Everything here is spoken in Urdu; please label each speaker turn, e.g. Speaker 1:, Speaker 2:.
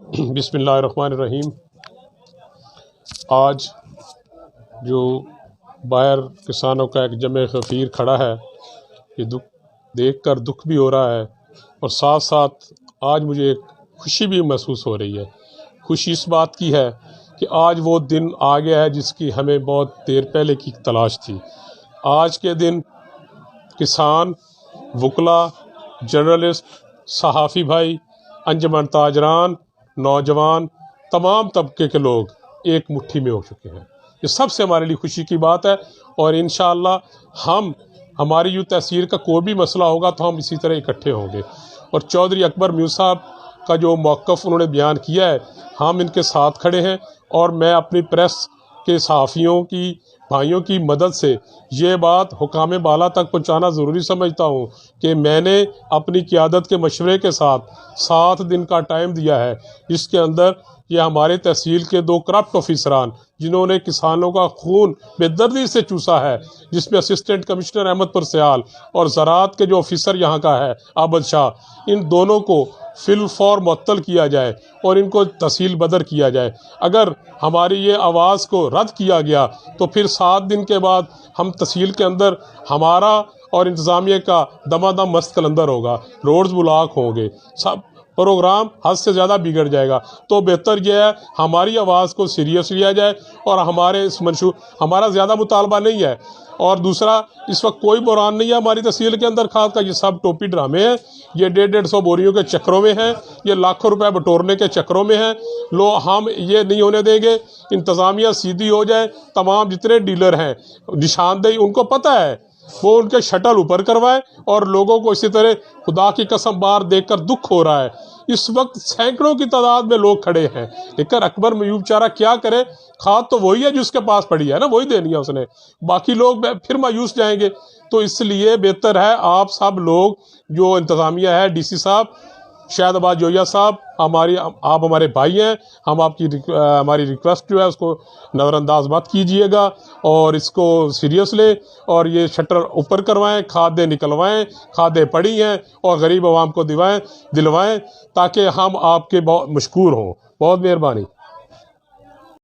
Speaker 1: بسم اللہ الرحمن الرحیم۔ آج جو باہر کسانوں کا ایک جمع غفیر کھڑا ہے، یہ دکھ دیکھ کر دکھ بھی ہو رہا ہے، اور ساتھ ساتھ آج مجھے ایک خوشی بھی محسوس ہو رہی ہے۔ خوشی اس بات کی ہے کہ آج وہ دن آ گیا ہے جس کی ہمیں بہت دیر پہلے کی تلاش تھی۔ آج کے دن کسان، وکلا، جرنلسٹ، صحافی بھائی، انجمن تاجران، نوجوان، تمام طبقے کے لوگ ایک مٹھی میں ہو چکے ہیں۔ یہ سب سے ہمارے لیے خوشی کی بات ہے، اور انشاءاللہ ہماری یوں تحصیل کا کوئی بھی مسئلہ ہوگا تو ہم اسی طرح اکٹھے ہوں گے۔ اور چودھری اکبر میو صاحب کا جو موقف انہوں نے بیان کیا ہے، ہم ان کے ساتھ کھڑے ہیں، اور میں اپنی پریس کے صحافیوں کی بھائیوں کی مدد سے یہ بات حکام بالا تک پہنچانا ضروری سمجھتا ہوں کہ میں نے اپنی قیادت کے مشورے کے ساتھ 7 دن کا ٹائم دیا ہے، جس کے اندر یہ ہمارے تحصیل کے 2 کرپٹ آفیسران جنہوں نے کسانوں کا خون بے دردی سے چوسا ہے، جس میں اسسٹنٹ کمشنر احمد پرسیال اور زراعت کے جو آفیسر یہاں کا ہے عابد شاہ، ان دونوں کو فی الفور معطل کیا جائے اور ان کو تحصیل بدر کیا جائے۔ اگر ہماری یہ آواز کو رد کیا گیا تو پھر 7 دن کے بعد ہم تحصیل کے اندر ہمارا اور انتظامیہ کا دمادم مست قلندر ہوگا، روڈز بلاک ہوں گے، سب پروگرام حد سے زیادہ بگڑ جائے گا۔ تو بہتر یہ ہے ہماری آواز کو سیریس لیا جائے، اور ہمارا زیادہ مطالبہ نہیں ہے۔ اور دوسرا، اس وقت کوئی بحران نہیں ہے ہماری تحصیل کے اندر کھاد کا، یہ سب ٹوپی ڈرامے ہیں، یہ 150 بوریوں کے چکروں میں ہیں، یہ لاکھوں روپے بٹورنے کے چکروں میں ہیں۔ ہم یہ نہیں ہونے دیں گے۔ انتظامیہ سیدھی ہو جائے، تمام جتنے ڈیلر ہیں نشاندہی ان کو پتہ ہے، وہ ان کے شٹل اوپر کروائے، اور لوگوں کو اسی طرح خدا کی قسم بار دیکھ کر دکھ ہو رہا ہے۔ اس وقت سینکڑوں کی تعداد میں لوگ کھڑے ہیں، لیکن اکبر میوب چارہ کیا کرے؟ کھاد تو وہی ہے جس کے پاس پڑی ہے نا، وہی دینی ہے اس نے، باقی لوگ پھر مایوس جائیں گے۔ تو اس لیے بہتر ہے آپ سب لوگ جو انتظامیہ ہے، ڈی سی صاحب، شاہد آباد جویا صاحب، آپ ہمارے بھائی ہیں، ہماری ریکویسٹ جو ہے اس کو نظر انداز مت کیجئے گا، اور اس کو سیریس لیں، اور یہ شٹر اوپر کروائیں، کھادیں نکلوائیں، کھادیں پڑی ہیں، اور غریب عوام کو دلوائیں، تاکہ ہم آپ کے بہت مشکور ہوں۔ بہت مہربانی۔